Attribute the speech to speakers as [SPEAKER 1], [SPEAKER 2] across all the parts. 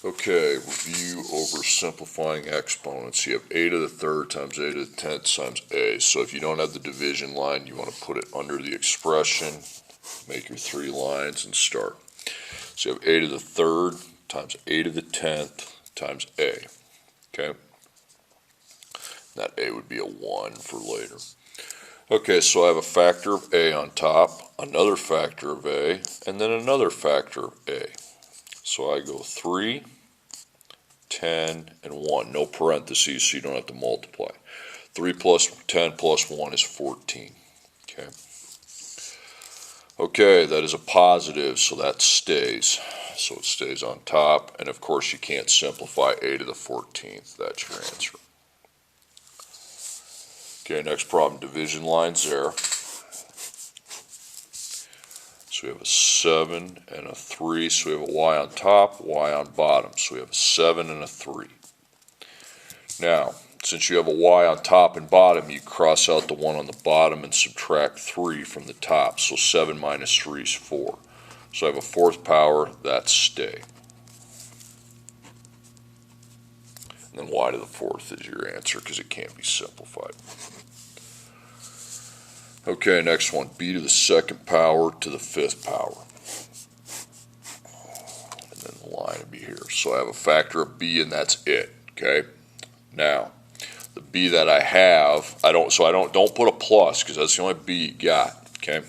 [SPEAKER 1] Okay, review oversimplifying exponents. You have a to the third times a to the 10th times a. So if you don't have the division line, you want to put it under the expression, make your 3 lines, and start. So you have a to the third times a to the 10th times a. Okay? That a would be a 1 for later. Okay, so I have a factor of a on top, another factor of a, and then another factor of a. So I go 3, 10, and 1. No parentheses, so you don't have to multiply. 3 plus 10 plus 1 is 14. Okay. Okay, that is a positive, so that stays. So it stays on top, and of course you can't simplify a to the 14th. That's your answer. Okay, next problem, division lines there. So we have a 7 and a 3, so we have a y on top, y on bottom. So we have a 7 and a 3. Now, since you have a y on top and bottom, you cross out the 1 on the bottom and subtract 3 from the top. So 7 minus 3 is 4. So I have a 4th power, that's stay. And then y to the 4th is your answer because it can't be simplified. Okay, next one, b to the 2nd power to the 5th power. And then the line would be here. So I have a factor of b, and that's it. Okay. Now, the b that I have, don't put a plus because that's the only b you got. Okay.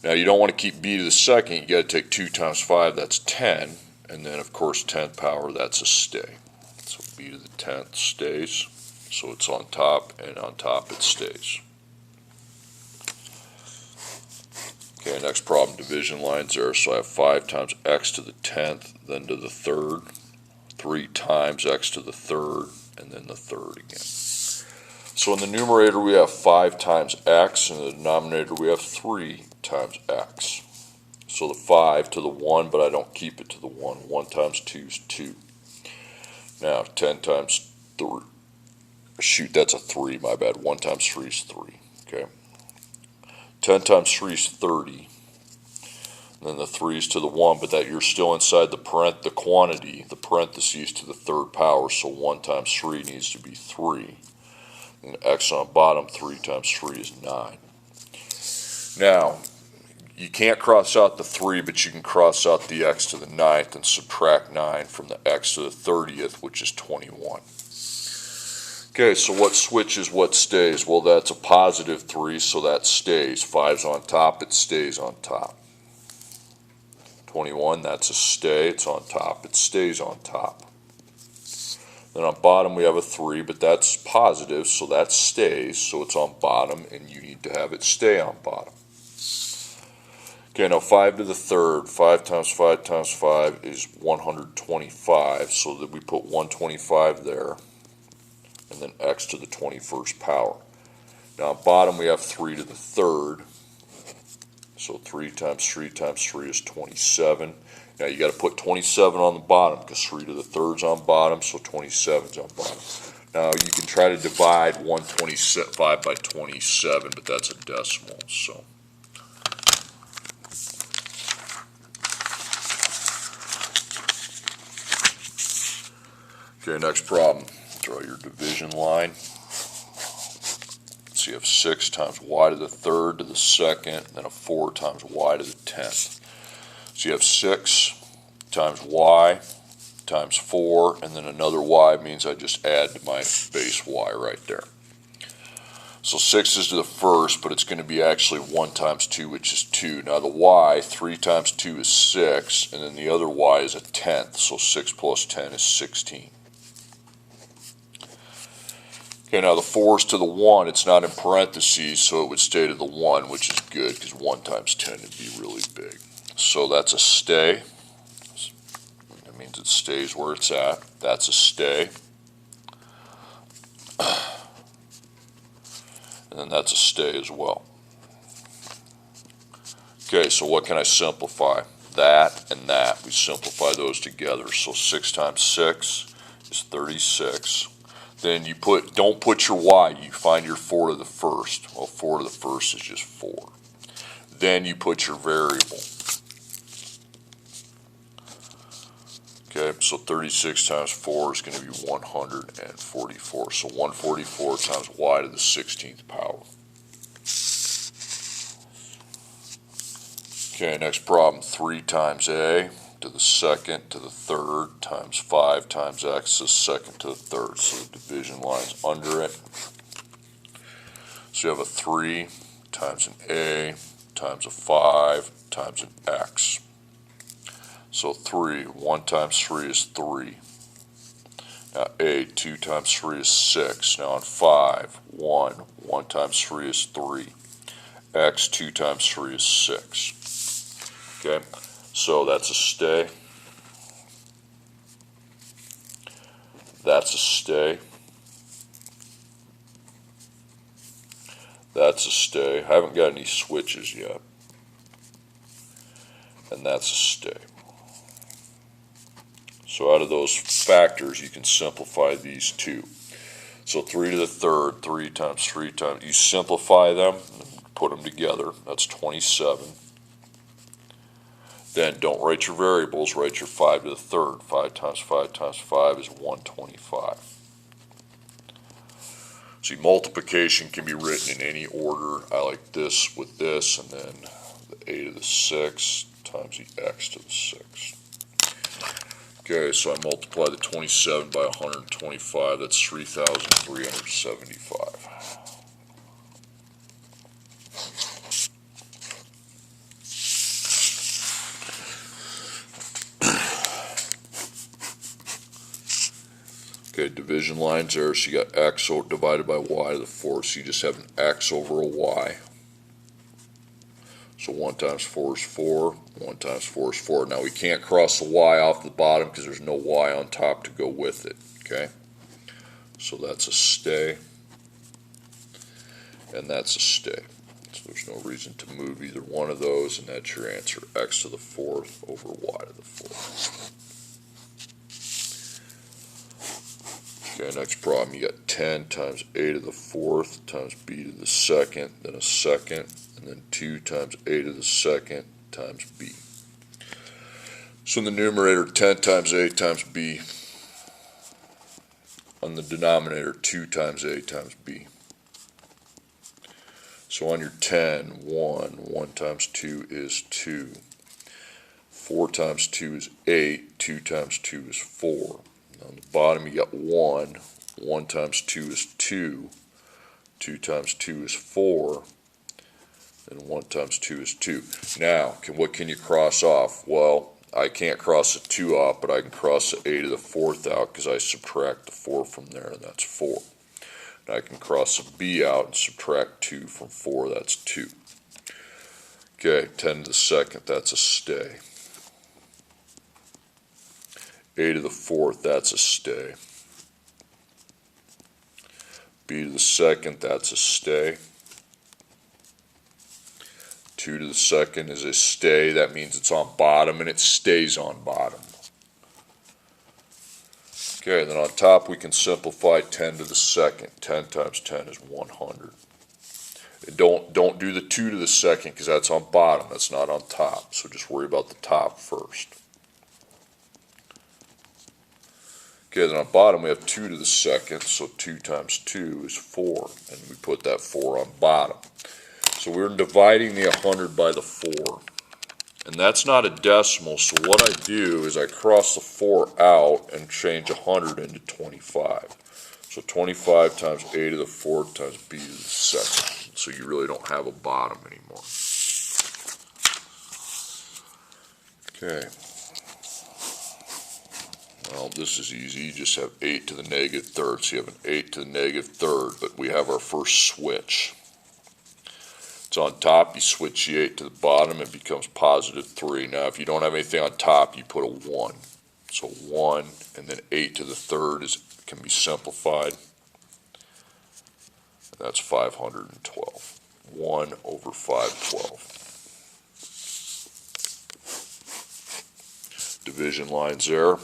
[SPEAKER 1] Now you don't want to keep b to the 2nd. You got to take 2 times 5. That's 10, and then of course 10th power. That's a stay. So b to the 10th stays. So it's on top, and on top it stays. Okay, next problem, division lines there. So I have 5 times x to the 10th, then to the 3rd, 3 times x to the 3rd, and then the 3rd again. So in the numerator we have 5 times x, and in the denominator we have 3 times x. So the 5 to the 1, but I don't keep it to the 1. 1 times 2 is 2. Now 10 times 3, shoot, that's a 3, my bad. 1 times 3 is 3, okay. 10 times 3 is 30, and then the 3 is to the 1, but that you're still inside the quantity, the parentheses to the 3rd power, so 1 times 3 needs to be 3. And x on bottom, 3 times 3 is 9. Now, you can't cross out the 3, but you can cross out the x to the 9th and subtract 9 from the x to the 30th, which is 21. Okay, so what switches, what stays? Well, that's a positive 3, so that stays. 5's on top, it stays on top. 21, that's a stay, it's on top, it stays on top. Then on bottom we have a 3, but that's positive, so that stays, so it's on bottom, and you need to have it stay on bottom. Okay, now 5 to the 3rd, 5 times 5 times 5 is 125, so that we put 125 there. And then x to the 21st power. Now on bottom we have 3 to the 3rd. So 3 times 3 times 3 is 27. Now you got to put 27 on the bottom because 3 to the 3rd's on bottom, so 27's on bottom. Now you can try to divide 125 by 27, but that's a decimal. So okay, next problem. Draw your division line. So you have 6 times y to the 3rd to the 2nd, then a 4 times y to the 10th. So you have 6 times y times 4, and then another y means I just add to my base y right there. So 6 is to the 1st, but it's going to be actually 1 times 2, which is 2. Now the y, 3 times 2 is 6, and then the other y is a 10th, so 6 plus 10 is 16. Okay, now the 4 is to the 1, it's not in parentheses, so it would stay to the 1, which is good, because 1 times 10 would be really big. So that's a stay. That means it stays where it's at. That's a stay. And then that's a stay as well. Okay, so what can I simplify? That and that. We simplify those together. So 6 times 6 is 36. Then you don't put your y, you find your 4 to the 1st. Well, 4 to the 1st is just 4. Then you put your variable. Okay, Okay, so 36 times 4 is going to be 144. So 144 times y to the 16th power. Okay, next problem, 3 times a to the second to the third times 5 times x to the second to the third. So the division line's under it. So you have a 3 times an a times a 5 times an x. So 3, 1 times 3 is 3. Now a, 2 times 3 is 6. Now on 5, 1, 1 times 3 is 3. X, 2 times 3 is 6. Okay, so that's a stay. That's a stay. That's a stay. I haven't got any switches yet. And that's a stay. So out of those factors, you can simplify these two. So 3 to the third, 3 times 3 times, you simplify them, put them together. That's 27. Then don't write your variables, write your 5 to the third. 5 times 5 times 5 is 125. See, multiplication can be written in any order. I like this with this, and then the a to the 6 times the x to the 6. Okay, so I multiply the 27 by 125. That's 3,375. Okay, division lines there, so you got x divided by y to the 4th, so you just have an x over a y. So 1 times 4 is 4, 1 times 4 is 4. Now we can't cross the y off the bottom because there's no y on top to go with it, okay? So that's a stay, and that's a stay. So there's no reason to move either one of those, and that's your answer, x to the 4th over y to the 4th. Okay, next problem, you got 10 times a to the 4th times b to the 2nd, then a second, and then 2 times a to the 2nd times b. So in the numerator, 10 times a times b. On the denominator, 2 times a times b. So on your 10, 1 times 2 is 2. 4 times 2 is 8, 2 times 2 is 4. On the bottom you got 1, 1 times 2 is 2, 2 times 2 is 4, and 1 times 2 is 2. Now, what can you cross off? Well, I can't cross the 2 off, but I can cross the a to the 4th out because I subtract the 4 from there, and that's 4. And I can cross the b out and subtract 2 from 4, that's 2. Okay, 10 to the 2nd, that's a stay. A to the 4th, that's a stay. B to the 2nd, that's a stay. 2 to the 2nd is a stay. That means it's on bottom and it stays on bottom. Okay, then on top we can simplify 10 to the 2nd. 10 times 10 is 100. And don't do the 2 to the 2nd because that's on bottom. That's not on top. So just worry about the top first. Okay, then on bottom we have 2 to the 2nd, so 2 times 2 is 4, and we put that 4 on bottom. So we're dividing the 100 by the 4, and that's not a decimal, so what I do is I cross the 4 out and change 100 into 25. So 25 times a to the 4th times b to the 2nd, so you really don't have a bottom anymore. Okay. Well, this is easy. You just have 8 to the negative 3rd. So you have an 8 to the negative 3rd, but we have our first switch. It's on top. You switch the 8 to the bottom, it becomes positive 3. Now, if you don't have anything on top, you put a 1. So 1, and then 8 to the 3rd can be simplified. That's 512. 1 over 512. Division lines there.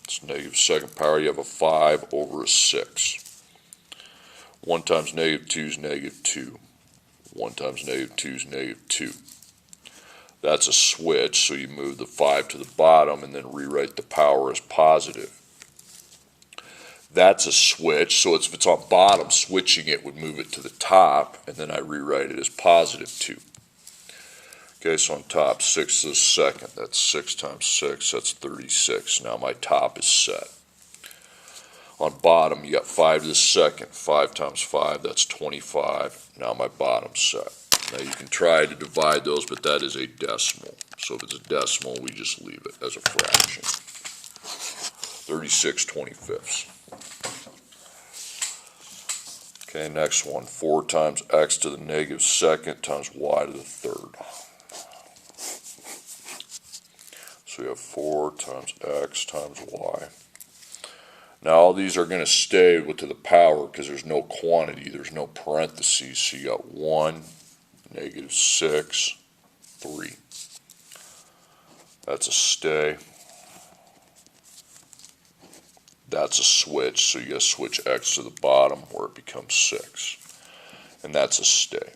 [SPEAKER 1] It's negative 2nd power. You have a 5 over a 6. 1 times negative 2 is negative 2. 1 times negative 2 is negative 2. That's a switch, so you move the 5 to the bottom and then rewrite the power as positive. That's a switch, so if it's on bottom, switching it would move it to the top, and then I rewrite it as positive 2. Okay, so on top, 6 to the second, that's 6 times 6, that's 36. Now my top is set. On bottom, you got 5 to the second, 5 times 5, that's 25. Now my bottom's set. Now you can try to divide those, but that is a decimal. So if it's a decimal, we just leave it as a fraction. 36/25. Okay, next one, 4 times x to the negative second times y to the third. So we have 4 times x times y. Now all these are going to stay to the power because there's no quantity, there's no parentheses, so you got 1, negative 6, 3. That's a stay. That's a switch, so you got to switch x to the bottom where it becomes 6. And that's a stay.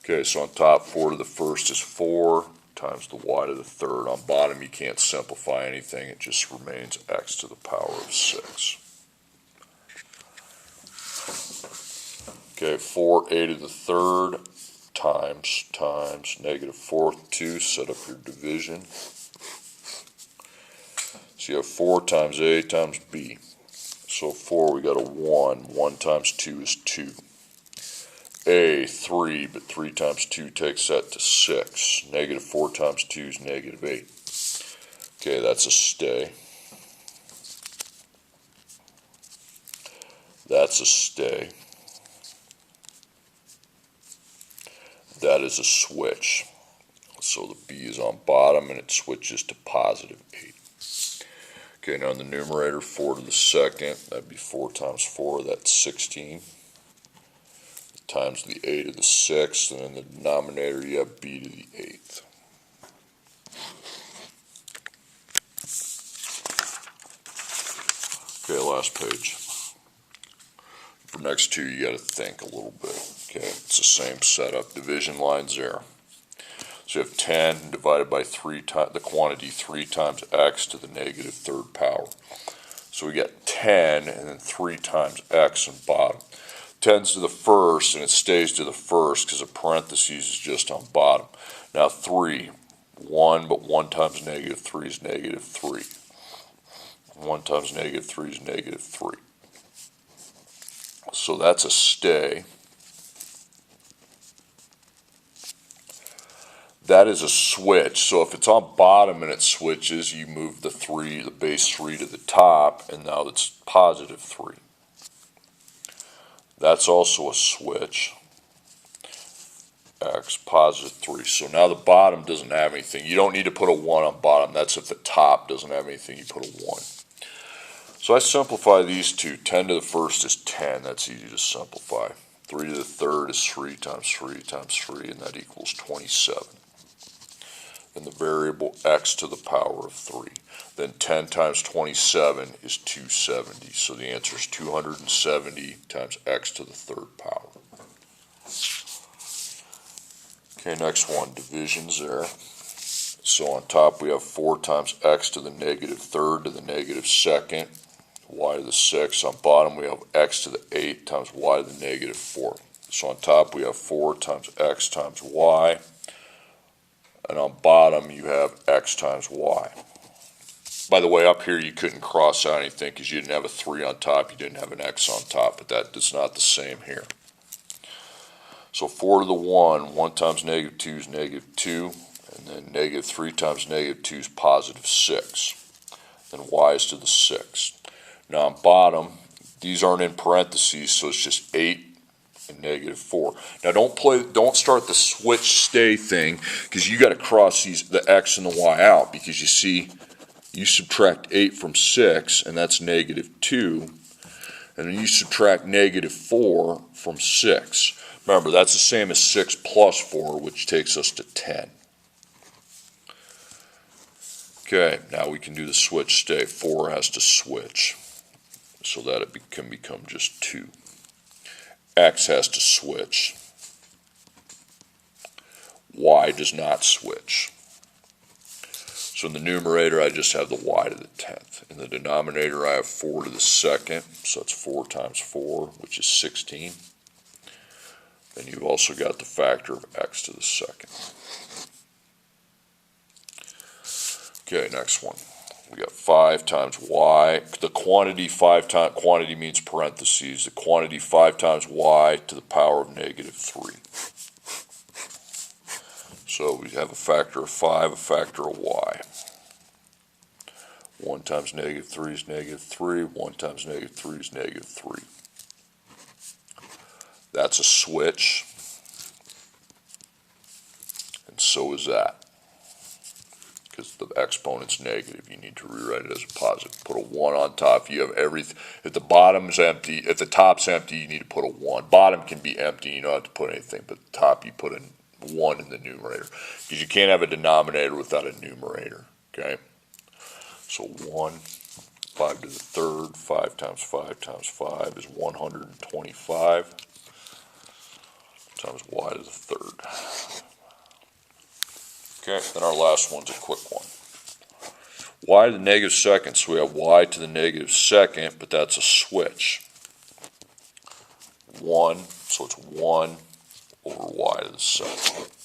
[SPEAKER 1] Okay, so on top, 4 to the first is 4 times the y to the third. On bottom, you can't simplify anything. It just remains x to the power of 6. Okay, 4a to the third times negative 4 to 2. Set up your division. So you have 4 times a times b. So 4, we got a 1. 1 times 2 is 2. A, 3, but 3 times 2 takes that to 6. Negative 4 times 2 is negative 8. Okay, that's a stay. That's a stay. That is a switch. So the b is on bottom and it switches to positive 8. Okay, now in the numerator, 4 to the second, that'd be 4 times 4, that's 16. Times the a to the 6th, and in the denominator you have b to the 8th. Okay, last page. For next two, you got to think a little bit. Okay, it's the same setup. Division lines there. So you have 10 divided by 3 times the quantity 3 times x to the negative third power. So we get 10 and then 3 times x in bottom. 10's to the first and it stays to the first because the parentheses is just on bottom. Now 3, 1, but 1 times negative 3 is negative 3. 1 times negative 3 is negative 3. So that's a stay. That is a switch. So if it's on bottom and it switches, you move the base 3 to the top, and now it's positive 3. That's also a switch. X, positive 3. So now the bottom doesn't have anything. You don't need to put a 1 on bottom. That's if the top doesn't have anything, you put a 1. So I simplify these two. 10 to the first is 10. That's easy to simplify. 3 to the third is 3 times 3 times 3, and that equals 27. And the variable x to the power of 3. Then 10 times 27 is 270. So the answer is 270 times x to the third power. Okay, next one, divisions there. So on top we have 4 times x to the negative third to the negative second, y to the 6th. On bottom we have x to the 8th times y to the negative 4th. So on top we have 4 times x times y. And on bottom you have x times y. By the way, up here you couldn't cross out anything because you didn't have a 3 on top, you didn't have an x on top, but that is not the same here. So 4 to the 1, 1 times negative 2 is negative 2, and then negative 3 times negative 2 is positive 6. Then y is to the 6th. Now on bottom, these aren't in parentheses, so it's just 8 and negative 4. Now don't start the switch stay thing because you got to cross the x and the y out, because you see you subtract 8 from 6 and that's negative 2, and then you subtract negative 4 from 6. Remember, that's the same as 6 plus 4, which takes us to 10. Okay, now we can do the switch stay. 4 has to switch so that it can become just 2. X has to switch. y does not switch. So in the numerator, I just have the y to the 10th. In the denominator, I have 4 to the 2nd, so that's 4 times 4, which is 16. Then you've also got the factor of x to the 2nd. Okay, next one. We got 5 times y. The quantity 5 times, quantity means parentheses. The quantity 5 times y to the power of negative 3. So we have a factor of 5, a factor of y. 1 times negative 3 is negative 3. 1 times negative 3 is negative 3. That's a switch. And so is that. Because the exponent's negative, you need to rewrite it as a positive. Put a 1 on top. You have everything. If the bottom's empty, if the top's empty, you need to put a 1. Bottom can be empty, you don't have to put anything, but the top you put a 1 in the numerator. Because you can't have a denominator without a numerator. Okay? So 1, 5 to the 3rd, 5 times 5 times 5 is 125 times y to the 3rd. Okay, then our last one's a quick one. Y to the negative 2nd, so we have y to the negative 2nd, but that's a switch. 1, so it's 1 over y to the 2nd.